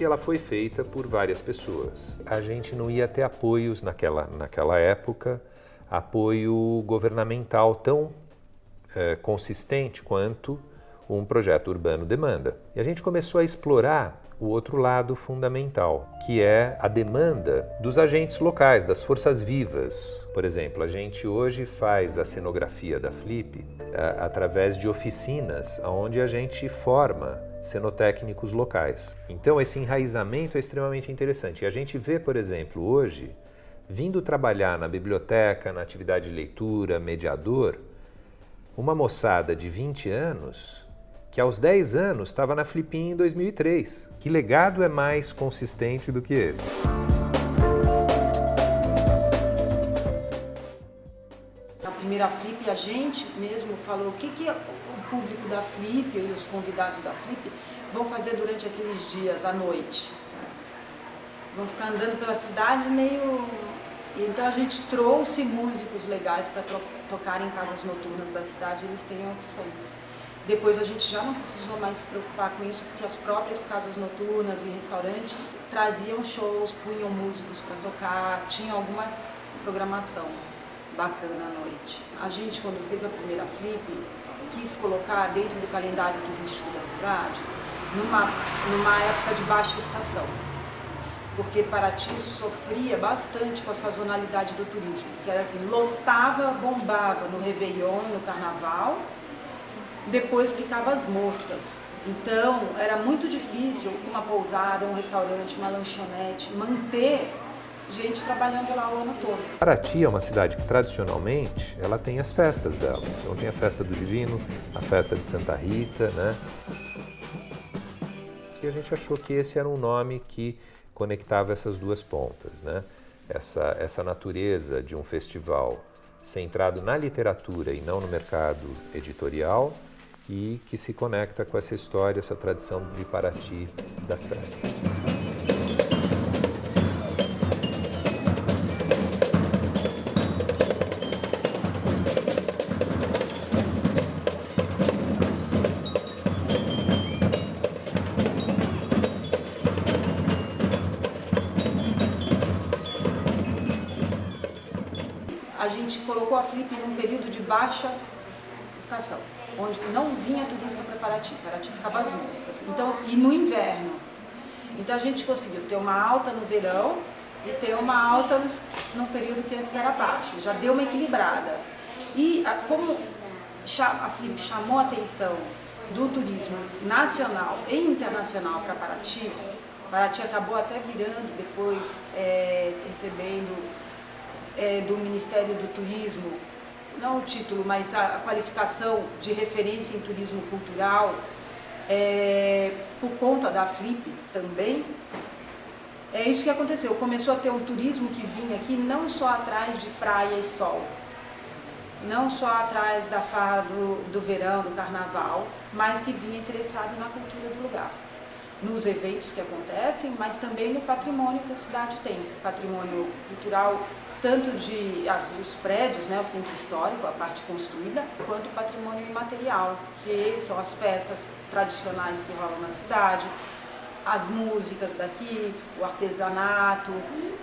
Flip ela foi feita por várias pessoas. A gente não ia ter apoios naquela época, apoio governamental tão consistente quanto um projeto urbano demanda. E a gente começou a explorar o outro lado fundamental, que é a demanda dos agentes locais, das forças vivas. Por exemplo, a gente hoje faz a cenografia da Flip através de oficinas onde a gente forma cenotécnicos locais. Então esse enraizamento é extremamente interessante. E a gente vê, por exemplo, hoje, vindo trabalhar na biblioteca, na atividade de leitura, mediador, uma moçada de 20 anos que aos 10 anos estava na Flipinha em 2003. Que legado é mais consistente do que esse? Na primeira Flip, a gente mesmo falou o que o público da Flip e os convidados da Flip vão fazer durante aqueles dias, à noite. Vão ficar andando pela cidade meio... Então a gente trouxe músicos legais para tocar em casas noturnas da cidade, eles têm opções. Depois a gente já não precisou mais se preocupar com isso, porque as próprias casas noturnas e restaurantes traziam shows, punham músicos para tocar, tinha alguma programação bacana à noite. A gente, quando fez a primeira Flip, quis colocar dentro do calendário turístico da cidade, numa época de baixa estação. Porque Paraty sofria bastante com a sazonalidade do turismo, que era assim, lotava, bombava no Réveillon, no Carnaval, depois ficava as moscas. Então, era muito difícil uma pousada, um restaurante, uma lanchonete, manter gente trabalhando lá o ano todo. Paraty é uma cidade que, tradicionalmente, ela tem as festas dela. Então tem a festa do Divino, a festa de Santa Rita, né? E a gente achou que esse era um nome que conectava essas duas pontas, né? Essa natureza de um festival centrado na literatura e não no mercado editorial e que se conecta com essa história, essa tradição de Paraty das festas. A gente colocou a Flip num período de baixa estação, onde não vinha turista para Paraty, Paraty ficava às moscas, então, e no inverno. Então a gente conseguiu ter uma alta no verão e ter uma alta no período que antes era baixa, já deu uma equilibrada. E como a Flip chamou a atenção do turismo nacional e internacional para Paraty, Paraty acabou até virando depois, recebendo do Ministério do Turismo, não o título, mas a qualificação de referência em turismo cultural, por conta da Flip também. É isso que aconteceu, começou a ter um turismo que vinha aqui não só atrás de praia e sol, não só atrás da farra do verão, do carnaval, mas que vinha interessado na cultura do lugar, nos eventos que acontecem, mas também no patrimônio que a cidade tem, patrimônio cultural, tanto os prédios, né, o centro histórico, a parte construída, quanto o patrimônio imaterial, que são as festas tradicionais que rolam na cidade, as músicas daqui, o artesanato,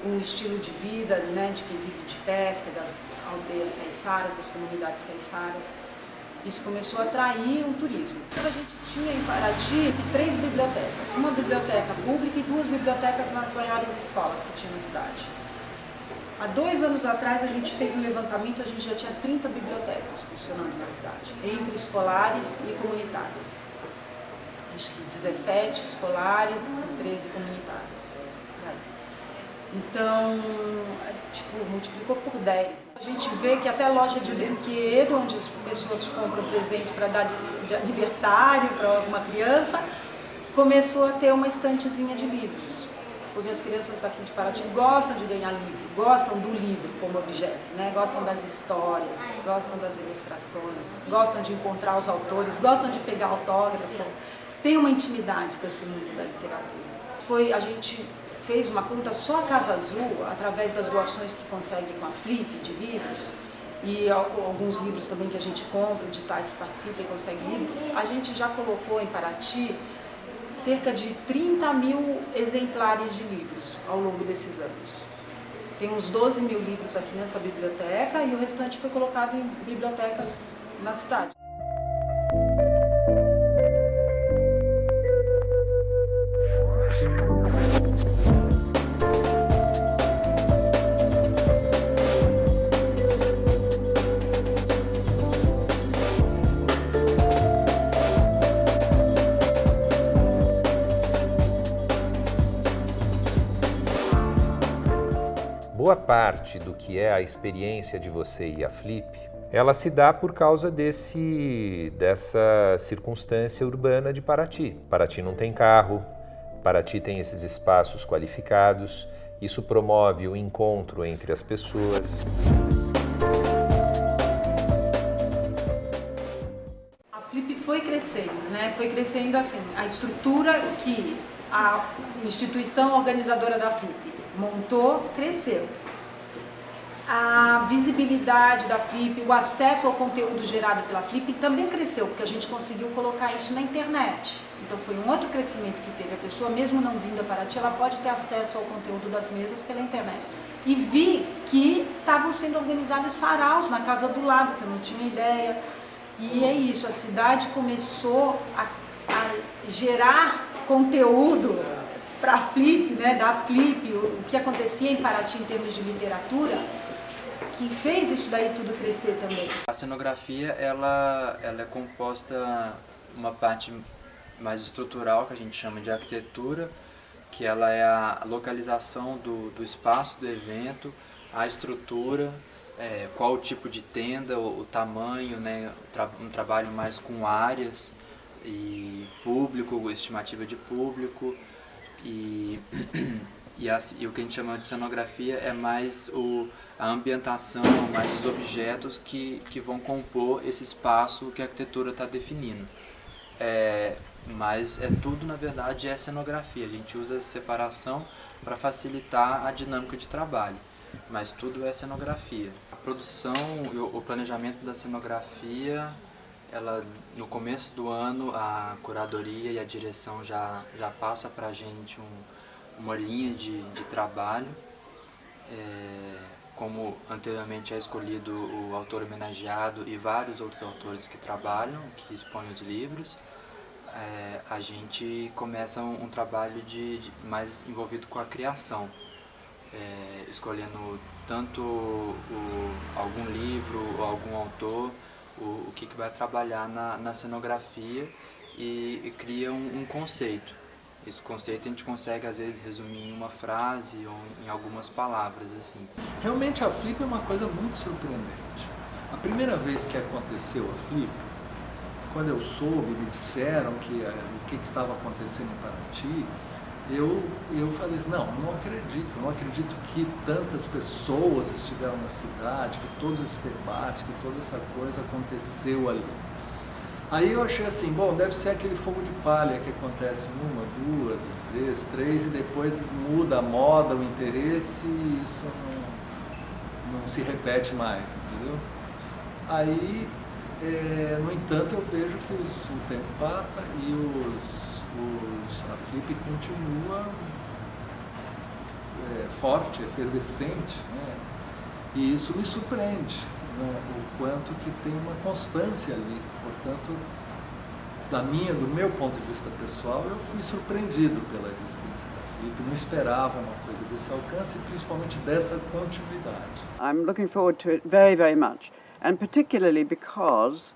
o estilo de vida, né, de quem vive de pesca, das aldeias caiçaras, das comunidades caiçaras. Isso começou a atrair um turismo. A gente tinha em Paraty 3 bibliotecas, uma biblioteca pública e 2 bibliotecas nas maiores escolas que tinha na cidade. Há 2 anos atrás a gente fez um levantamento, a gente já tinha 30 bibliotecas funcionando na cidade, entre escolares e comunitárias. Acho que 17 escolares e 13 comunitárias. Então, multiplicou por 10. A gente vê que até loja de brinquedo, onde as pessoas compram presente para dar de aniversário para alguma criança, começou a ter uma estantezinha de livros. Porque as crianças daqui de Paraty gostam de ganhar livro, gostam do livro como objeto, né? Gostam das histórias, gostam das ilustrações, gostam de encontrar os autores, gostam de pegar autógrafo, tem uma intimidade com esse mundo da literatura. A gente fez uma conta só a Casa Azul, através das doações que consegue com a Flip de livros, e alguns livros também que a gente compra, editais que participa e consegue livro, a gente já colocou em Paraty cerca de 30 mil exemplares de livros ao longo desses anos. Tem uns 12 mil livros aqui nessa biblioteca e o restante foi colocado em bibliotecas na cidade. Boa parte do que é a experiência de você ir à Flip, ela se dá por causa dessa circunstância urbana de Paraty. Paraty não tem carro, Paraty tem esses espaços qualificados, isso promove o encontro entre as pessoas. A Flip foi crescendo, né? Foi crescendo assim, a estrutura que a instituição organizadora da Flip montou, cresceu. A visibilidade da Flip, o acesso ao conteúdo gerado pela Flip também cresceu, porque a gente conseguiu colocar isso na internet. Então foi um outro crescimento que teve. A pessoa, mesmo não vindo a Paraty, ela pode ter acesso ao conteúdo das mesas pela internet. E vi que estavam sendo organizados saraus na casa do lado, que eu não tinha ideia. E é isso, a cidade começou a gerar conteúdo para a Flip, né, da Flip, o que acontecia em Paraty em termos de literatura, que fez isso daí tudo crescer também. A cenografia, ela é composta uma parte mais estrutural, que a gente chama de arquitetura, que ela é a localização do espaço do evento, a estrutura, qual o tipo de tenda, o tamanho, né, um trabalho mais com áreas e público, estimativa de público. E o que a gente chama de cenografia é mais a ambientação, mais os objetos que vão compor esse espaço que a arquitetura está definindo. Mas tudo, na verdade, é cenografia. A gente usa a separação para facilitar a dinâmica de trabalho, mas tudo é cenografia. A produção e o planejamento da cenografia, no começo do ano, a curadoria e a direção já passa para a gente uma linha de trabalho. Como anteriormente é escolhido o autor homenageado e vários outros autores que trabalham, que expõem os livros, a gente começa um trabalho mais envolvido com a criação, escolhendo tanto algum livro ou algum autor, o que vai trabalhar na cenografia e cria um conceito. Esse conceito a gente consegue, às vezes, resumir em uma frase ou em algumas palavras, assim. Realmente a Flip é uma coisa muito surpreendente. A primeira vez que aconteceu a Flip, quando eu soube, me disseram o que estava acontecendo em Paraty, eu falei assim, não acredito que tantas pessoas estiveram na cidade, que todos esses debates, que toda essa coisa aconteceu ali. Aí eu achei assim, bom, deve ser aquele fogo de palha que acontece uma, duas vezes, três, e depois muda a moda, o interesse, e isso não se repete mais, entendeu? Aí, no entanto, eu vejo que o tempo passa e a Flip continua forte, efervescente, né? E isso me surpreende, né? O quanto que tem uma constância ali. Portanto, do meu ponto de vista pessoal, eu fui surpreendido pela existência da Flip, não esperava uma coisa desse alcance e principalmente dessa continuidade. I'm looking forward to it very, very much, and particularly because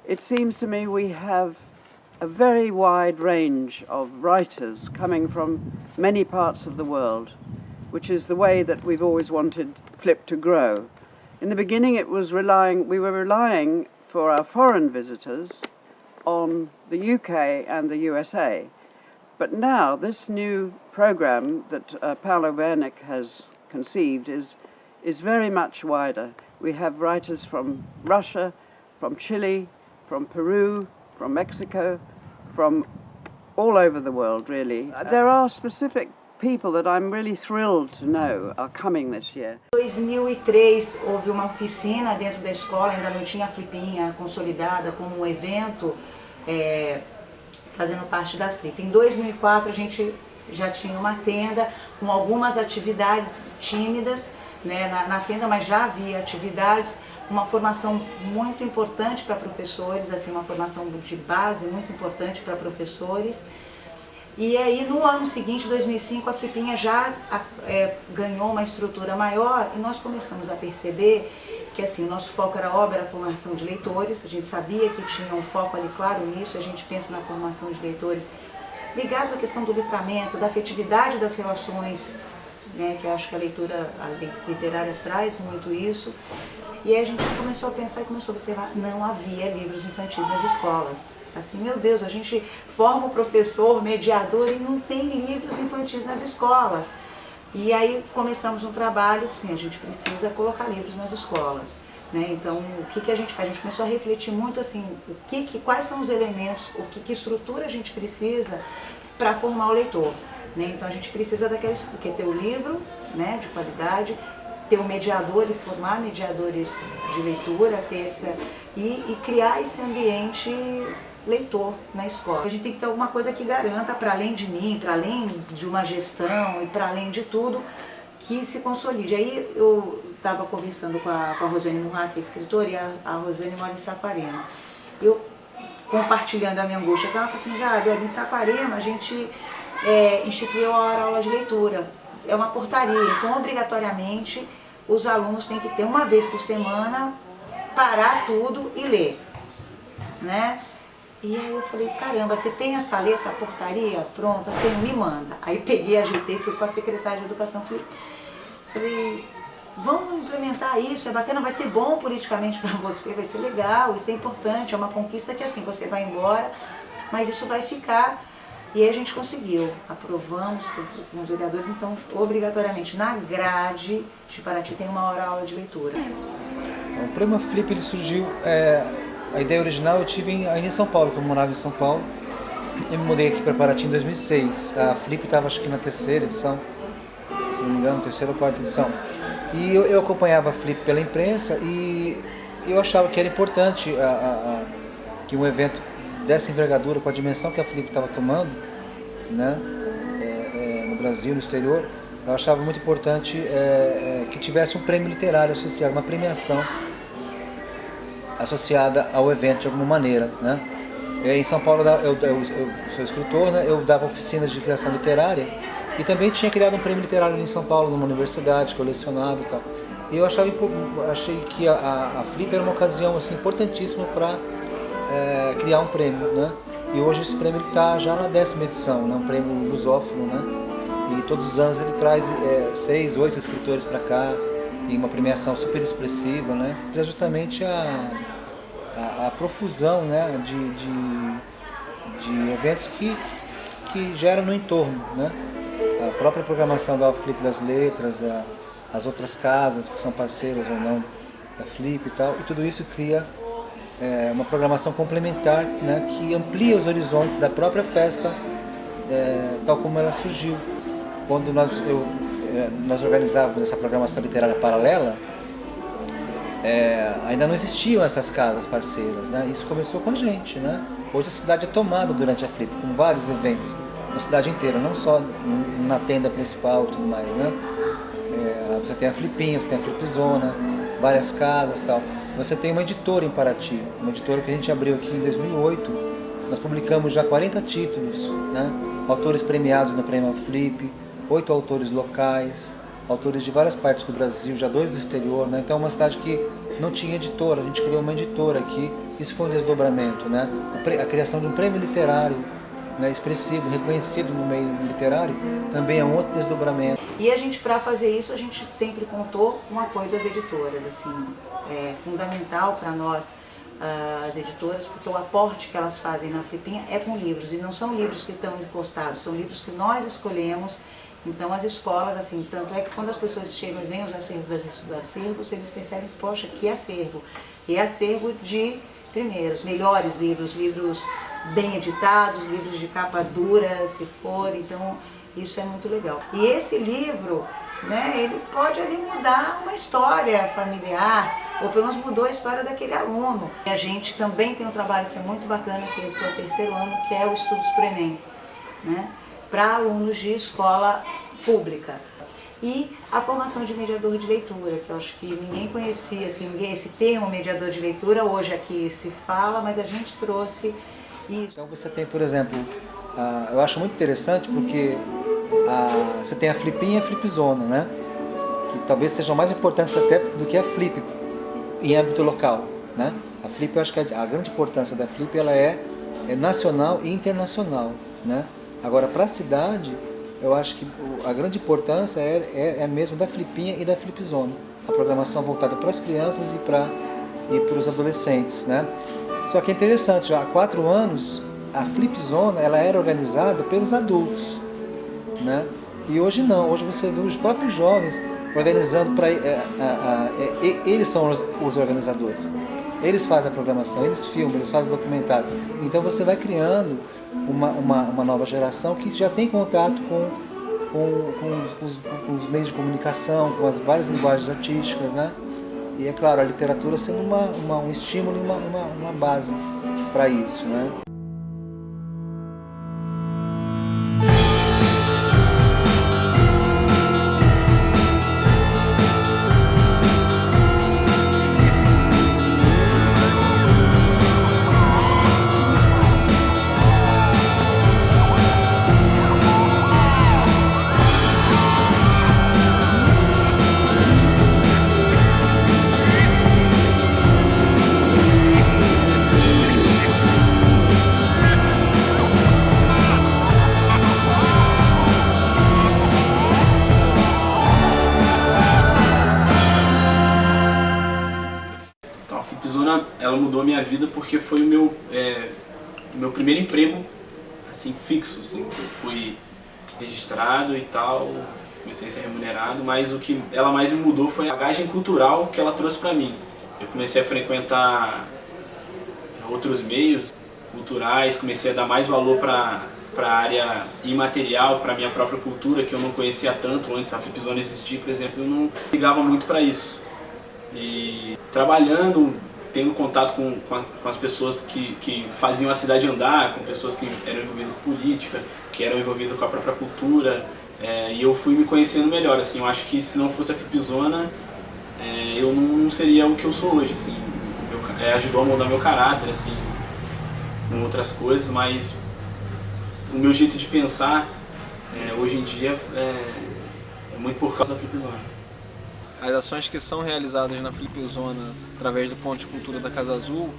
it seems to me we have a very wide range of writers coming from many parts of the world, which is the way that we've always wanted Flip to grow. In the beginning we were relying for our foreign visitors on the UK and the USA. But now this new program that Paolo Wernick has conceived is very much wider. We have writers from Russia, from Chile, from Peru, from Mexico, from all over the world, really. There are specific people that I'm really thrilled to know are coming this year. Em 2003 houve uma oficina dentro da escola, ainda não tinha a Flipinha consolidada como um evento fazendo parte da Flip. Em 2004 a gente já tinha uma tenda com algumas atividades tímidas, né, na tenda, mas já havia atividades, uma formação muito importante para professores, assim, uma formação de base muito importante para professores. E aí no ano seguinte, 2005, a Flipinha já ganhou uma estrutura maior e nós começamos a perceber que assim, o nosso foco era obra, a formação de leitores, a gente sabia que tinha um foco ali claro nisso, a gente pensa na formação de leitores ligados à questão do letramento, da afetividade das relações, né, que eu acho que a leitura literária traz muito isso. E aí a gente começou a pensar e começou a observar, não havia livros infantis nas escolas. Assim, meu Deus, a gente forma o professor, mediador e não tem livros infantis nas escolas. E aí começamos um trabalho, assim, a gente precisa colocar livros nas escolas. Né? Então, o que a gente faz? A gente começou a refletir muito assim, quais são os elementos, que estrutura a gente precisa para formar o leitor. Né? Então a gente precisa porque ter o livro, né, de qualidade, ter um mediador e formar mediadores de leitura, e criar esse ambiente leitor na escola. A gente tem que ter alguma coisa que garanta, para além de mim, para além de uma gestão e para além de tudo, que se consolide. Aí eu estava conversando com a Rosane Murra, que é escritora, e a Rosane mora em Saquarema. Eu compartilhando a minha angústia, ela falou assim, Gabi, em Saquarema a gente instituiu a aula de leitura. É uma portaria, então obrigatoriamente os alunos têm que ter uma vez por semana, parar tudo e ler. Né? E aí eu falei, caramba, você tem essa lei, essa portaria? Pronta, tenho, me manda. Aí peguei, ajeitei, fui com a secretária de Educação, falei, vamos implementar isso, é bacana, vai ser bom politicamente para você, vai ser legal, isso é importante, é uma conquista que assim, você vai embora, mas isso vai ficar. E aí a gente conseguiu, aprovamos com os vereadores, então obrigatoriamente na grade de Paraty tem uma aula de leitura. O Prêmio Flip ele surgiu, a ideia original eu tive ainda em São Paulo, que eu morava em São Paulo, e me mudei aqui para Paraty em 2006. A Flip estava acho que na terceira edição, se não me engano, terceira ou quarta edição. E eu acompanhava a Flip pela imprensa e eu achava que era importante que um evento dessa envergadura, com a dimensão que a Flip estava tomando, né, no Brasil, no exterior, eu achava muito importante que tivesse um prêmio literário associado, uma premiação associada ao evento de alguma maneira. Né? Em São Paulo eu sou escritor, né, eu dava oficinas de criação literária e também tinha criado um prêmio literário ali em São Paulo, numa universidade que eu lecionava e tal. E eu achei que a Flip era uma ocasião assim, importantíssima para criar um prêmio, né? E hoje esse prêmio está já na 10ª edição, né? Um prêmio lusófono, né? E todos os anos ele traz 6, 8 escritores para cá, tem uma premiação super expressiva, né? É justamente a profusão, né? de eventos que geram no entorno, né? A própria programação da Flip das Letras, as outras casas que são parceiras ou não da Flip e tal, e tudo isso cria uma programação complementar, né, que amplia os horizontes da própria festa, tal como ela surgiu. Quando nós organizávamos essa programação literária paralela, ainda não existiam essas casas parceiras, né? Isso começou com a gente, né? Hoje a cidade é tomada durante a Flip, com vários eventos, na cidade inteira, não só na tenda principal e tudo mais, né? Você tem a Flipinha, você tem a Flipzona, várias casas e tal. Você tem uma editora em Paraty, uma editora que a gente abriu aqui em 2008. Nós publicamos já 40 títulos, né? Autores premiados no Prêmio Flip, 8 autores locais, autores de várias partes do Brasil, já 2 do exterior, né? Então é uma cidade que não tinha editora, a gente criou uma editora aqui, isso foi um desdobramento, né? A criação de um prêmio literário, né, expressivo, reconhecido no meio literário, também é um outro desdobramento. E a gente, para fazer isso, a gente sempre contou com o apoio das editoras, assim, é fundamental para nós, as editoras, porque o aporte que elas fazem na Flipinha é com livros, e não são livros que estão impostados, são livros que nós escolhemos. Então as escolas, assim, tanto é que quando as pessoas chegam e veem os acervos dos acervos, eles percebem, poxa, que acervo! E é acervo de, primeiro, os melhores livros, livros bem editados, livros de capa dura, se for, então isso é muito legal. E esse livro, né, ele pode ali mudar uma história familiar, ou pelo menos mudou a história daquele aluno. E a gente também tem um trabalho que é muito bacana, que esse é o 3º ano, que é o Estudos pro Enem, né? Para alunos de escola pública. E a formação de mediador de leitura, que eu acho que ninguém conhecia, assim, esse termo mediador de leitura, hoje aqui se fala, mas a gente trouxe isso. Então você tem, por exemplo, eu acho muito interessante porque você tem a Flipinha e a Flipzona, né? Que talvez sejam mais importantes até do que a Flip em âmbito local, né? A Flip, eu acho que a grande importância da Flip ela é nacional e internacional, né? Agora, para a cidade, eu acho que a grande importância é mesmo da Flipinha e da Flipzona, a programação voltada para as crianças e para os adolescentes, né? Só que é interessante, há 4 anos a Flipzona ela era organizada pelos adultos, né? E hoje não, hoje você vê os próprios jovens organizando para eles são os organizadores. Eles fazem a programação, eles filmam, eles fazem o documentário. Então você vai criando uma nova geração que já tem contato com os meios de comunicação, com as várias linguagens artísticas, né? E é claro, a literatura sendo um estímulo e uma base para isso, né? Ela mudou a minha vida porque foi o meu primeiro emprego assim, fixo, assim, que eu fui registrado e tal, comecei a ser remunerado, mas o que ela mais me mudou foi a bagagem cultural que ela trouxe para mim. Eu comecei a frequentar outros meios culturais, comecei a dar mais valor para a área imaterial, para a minha própria cultura, que eu não conhecia tanto antes da Flipzona existir, por exemplo, eu não ligava muito para isso. E trabalhando, tendo contato com as pessoas que faziam a cidade andar, com pessoas que eram envolvidas com política, que eram envolvidas com a própria cultura, e eu fui me conhecendo melhor. Assim, eu acho que se não fosse a Flipzona, eu não seria o que eu sou hoje. Assim, ajudou a moldar meu caráter, assim, com outras coisas, mas o meu jeito de pensar hoje em dia é muito por causa da Flipzona. As ações que são realizadas na Flipzona através do Ponto de Cultura da Casa Azul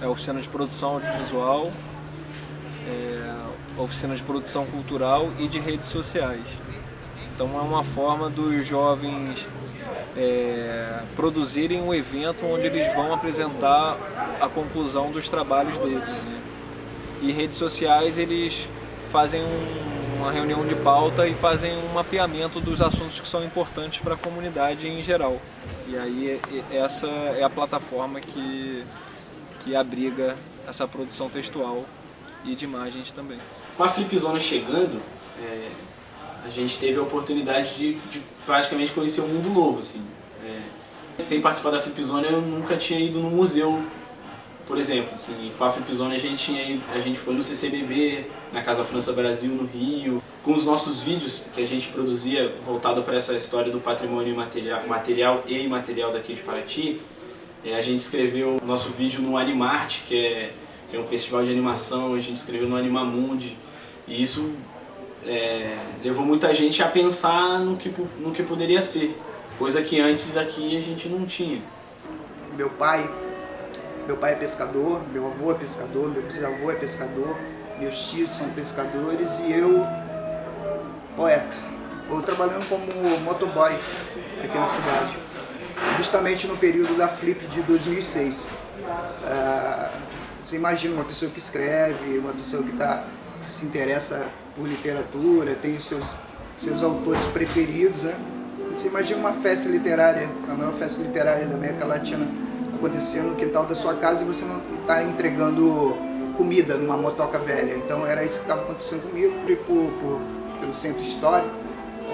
é a oficina de produção audiovisual, a oficina de produção cultural e de redes sociais. Então é uma forma dos jovens produzirem um evento onde eles vão apresentar a conclusão dos trabalhos deles, né? E redes sociais eles fazem uma reunião de pauta e fazem um mapeamento dos assuntos que são importantes para a comunidade em geral. E aí essa é a plataforma que abriga essa produção textual e de imagens também. Com a Flipzona chegando, a gente teve a oportunidade de praticamente conhecer um mundo novo. Assim. Sem participar da Flipzona eu nunca tinha ido no museu. Por exemplo, assim, com a Flipzona a gente foi no CCBB, na Casa França Brasil, no Rio. Com os nossos vídeos que a gente produzia voltado para essa história do patrimônio material e imaterial daqui de Paraty, a gente escreveu o nosso vídeo no Animarte, que é um festival de animação, a gente escreveu no Animamundi. E isso levou muita gente a pensar no que poderia ser, coisa que antes aqui a gente não tinha. Meu pai é pescador, meu avô é pescador, meu bisavô é pescador, meus tios são pescadores e eu, poeta. Eu trabalhando como motoboy aqui na cidade, justamente no período da Flip de 2006. Você imagina uma pessoa que escreve, uma pessoa que se interessa por literatura, tem os seus autores preferidos, né? Você imagina uma festa literária, a maior festa literária da América Latina, acontecendo no quintal da sua casa e você não está entregando comida numa motoca velha. Então era isso que estava acontecendo comigo. Pelo centro histórico,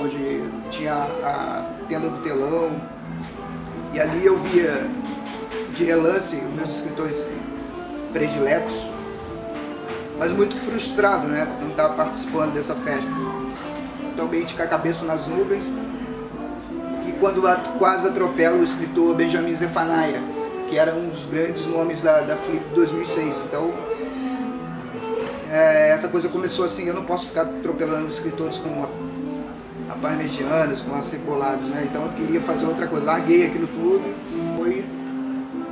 onde tinha a tenda do telão, e ali eu via de relance os meus escritores prediletos, mas muito frustrado, né, por não estar participando dessa festa. Totalmente com a cabeça nas nuvens, e quando quase atropela o escritor Benjamin Zephaniah, que era um dos grandes nomes da Flip de 2006. Então, essa coisa começou assim, eu não posso ficar atropelando escritores como a parmegianas, com acebolados, né? Então eu queria fazer outra coisa, larguei aquilo tudo. Foi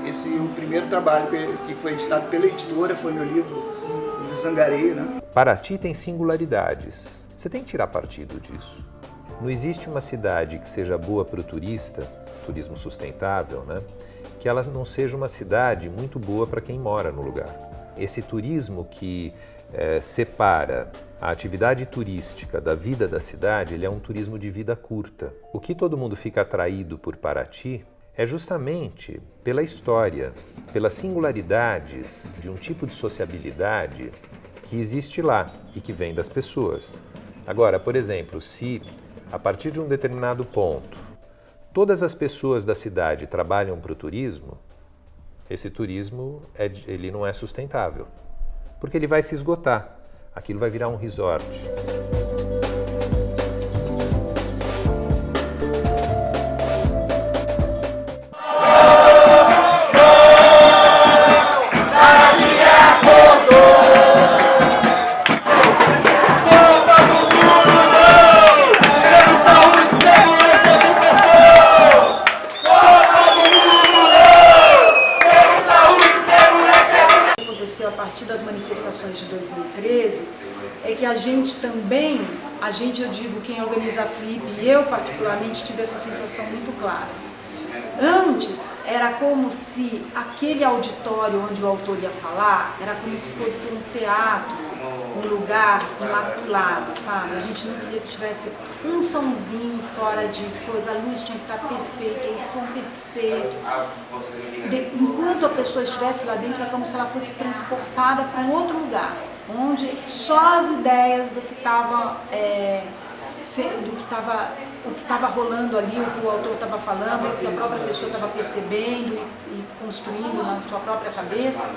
esse o primeiro trabalho que foi editado pela editora, foi meu livro Zangareio, né? Paraty tem singularidades, você tem que tirar partido disso. Não existe uma cidade que seja boa para o turista, turismo sustentável, né? Que ela não seja uma cidade muito boa para quem mora no lugar. Esse turismo que separa a atividade turística da vida da cidade, ele é um turismo de vida curta. O que todo mundo fica atraído por Paraty é justamente pela história, pelas singularidades de um tipo de sociabilidade que existe lá e que vem das pessoas. Agora, por exemplo, se a partir de um determinado ponto todas as pessoas da cidade trabalham para o turismo, esse turismo ele não é sustentável, porque ele vai se esgotar, aquilo vai virar um resort. Eu digo, quem organiza a Flip, e eu particularmente tive essa sensação muito clara. Antes, era como se aquele auditório onde o autor ia falar, era como se fosse um teatro, um lugar imaculado, sabe? A gente não queria que tivesse um somzinho fora de coisa, a luz tinha que estar perfeita, o som perfeito. Enquanto a pessoa estivesse lá dentro, é como se ela fosse transportada para um outro lugar, onde só as ideias do que estava rolando ali, o que o autor estava falando, o que a própria pessoa estava percebendo e construindo na sua própria cabeça,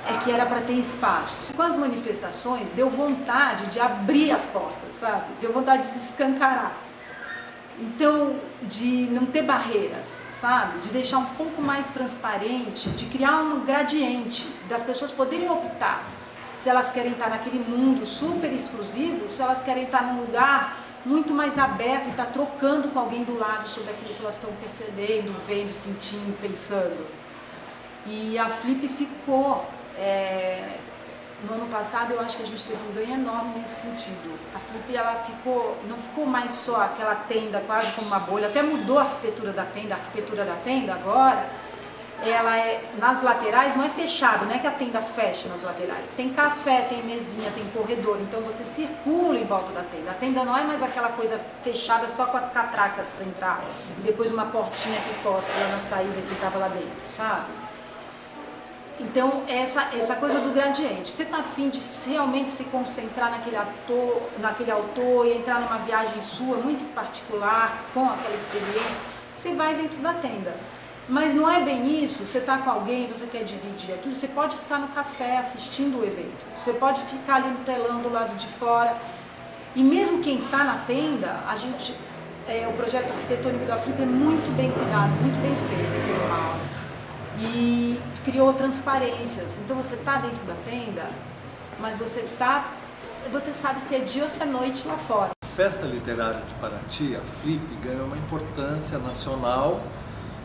é que era para ter espaços. Com as manifestações, deu vontade de abrir as portas, sabe? Deu vontade de escancarar. Então, de não ter barreiras, sabe? De deixar um pouco mais transparente, de criar um gradiente, das pessoas poderem optar se elas querem estar naquele mundo super exclusivo, se elas querem estar num lugar muito mais aberto e estar trocando com alguém do lado sobre aquilo que elas estão percebendo, vendo, sentindo, pensando. E a Flip ficou, no ano passado eu acho que a gente teve um ganho enorme nesse sentido. A Flip não ficou mais só aquela tenda quase como uma bolha, até mudou a arquitetura da tenda agora. Ela nas laterais não é fechado, não é que a tenda fecha nas laterais. Tem café, tem mesinha, tem corredor, então você circula em volta da tenda. A tenda não é mais aquela coisa fechada só com as catracas para entrar e depois uma portinha que encosta lá na saída que estava lá dentro, sabe? Então, essa coisa do gradiente. Você está afim de realmente se concentrar naquele autor e entrar numa viagem sua muito particular, com aquela experiência, você vai dentro da tenda. Mas não é bem isso, você está com alguém, você quer dividir aquilo, você pode ficar no café assistindo o evento, você pode ficar ali no telão do lado de fora. E mesmo quem está na tenda, o projeto arquitetônico da Flip é muito bem cuidado, muito bem feito pelo Mauro. E criou transparências, então você está dentro da tenda, mas você sabe se é dia ou se é noite lá fora. A Festa Literária de Paraty, a Flip, ganhou uma importância nacional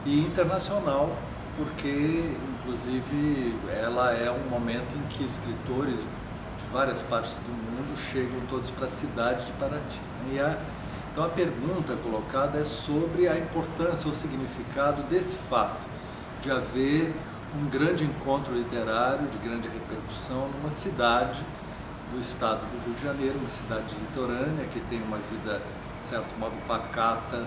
e internacional, porque, inclusive, ela é um momento em que escritores de várias partes do mundo chegam todos para a cidade de Paraty. Então, a pergunta colocada é sobre a importância ou significado desse fato de haver um grande encontro literário de grande repercussão numa cidade do estado do Rio de Janeiro, uma cidade litorânea que tem uma vida, de certo modo, pacata,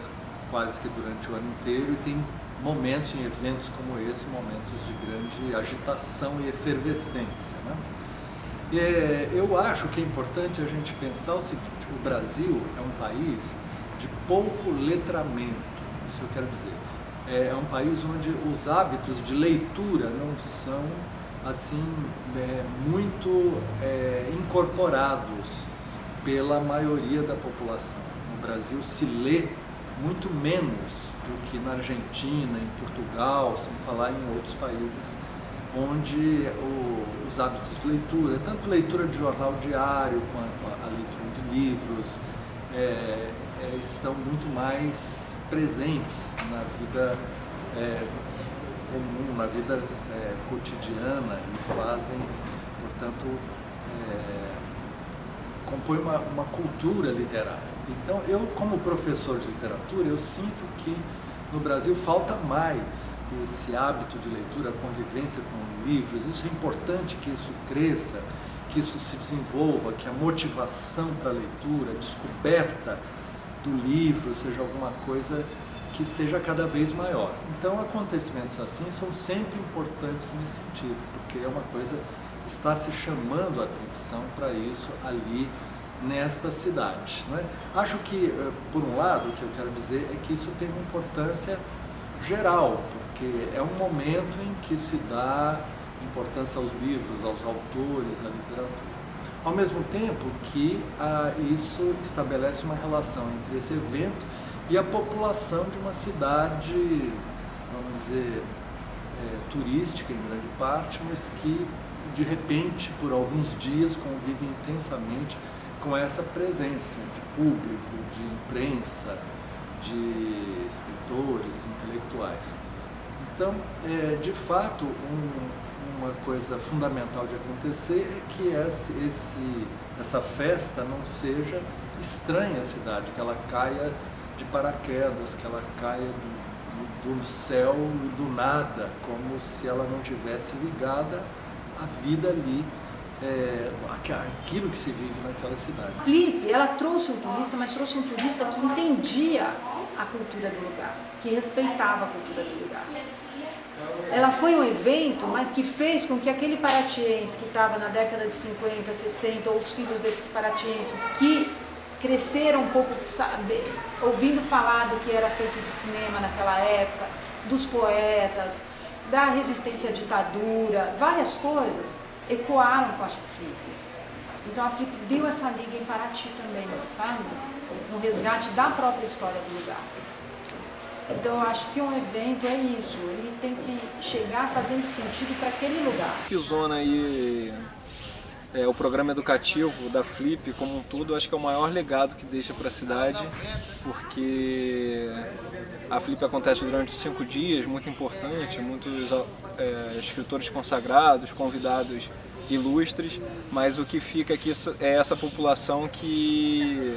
quase que durante o ano inteiro, e tem momentos em eventos como esse, momentos de grande agitação e efervescência, né? Eu acho que é importante a gente pensar o seguinte: o Brasil é um país de pouco letramento, isso eu quero dizer. é um país onde os hábitos de leitura não são assim muito incorporados pela maioria da população. No Brasil se lê muito menos do que na Argentina, em Portugal, sem falar em outros países onde os hábitos de leitura, tanto leitura de jornal diário quanto a leitura de livros, estão muito mais presentes na vida comum, na vida cotidiana e fazem, portanto, compõem uma cultura literária. Então, eu como professor de literatura, eu sinto que no Brasil falta mais esse hábito de leitura, a convivência com livros. Isso é importante que isso cresça, que isso se desenvolva, que a motivação para a leitura, a descoberta do livro seja alguma coisa que seja cada vez maior. Então, acontecimentos assim são sempre importantes nesse sentido, porque é uma coisa que está se chamando a atenção para isso ali nesta cidade, não é? Acho que, por um lado, o que eu quero dizer é que isso tem uma importância geral, porque é um momento em que se dá importância aos livros, aos autores, à literatura. Ao mesmo tempo que isso estabelece uma relação entre esse evento e a população de uma cidade, vamos dizer, turística em grande parte, mas que, de repente, por alguns dias, convive intensamente com essa presença de público, de imprensa, de escritores, intelectuais. Então, de fato, uma coisa fundamental de acontecer é que essa festa não seja estranha à cidade, que ela caia de paraquedas, que ela caia do céu e do nada, como se ela não tivesse ligada à vida ali, aquilo que se vive naquela cidade. A Flip, ela trouxe um turista, mas trouxe um turista que entendia a cultura do lugar, que respeitava a cultura do lugar. Ela foi um evento, mas que fez com que aquele paratiense que estava na década de 50, 60, ou os filhos desses paratienses que cresceram um pouco ouvindo falar do que era feito de cinema naquela época, dos poetas, da resistência à ditadura, várias coisas, ecoaram com a Flip. Então a Flip deu essa liga em Paraty também, sabe? No resgate da própria história do lugar. Então eu acho que um evento é isso, ele tem que chegar fazendo sentido para aquele lugar. Zona aí, o programa educativo da Flip como um todo, eu acho que é o maior legado que deixa para a cidade, porque a Flip acontece durante 5 dias, muito importante, muitos escritores consagrados, convidados ilustres, mas o que fica aqui é essa população que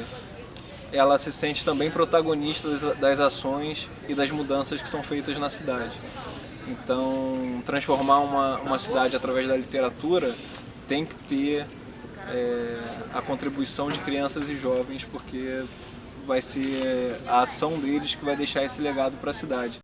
ela se sente também protagonista das ações e das mudanças que são feitas na cidade. Então, transformar uma cidade através da literatura tem que ter a contribuição de crianças e jovens, porque vai ser a ação deles que vai deixar esse legado para a cidade.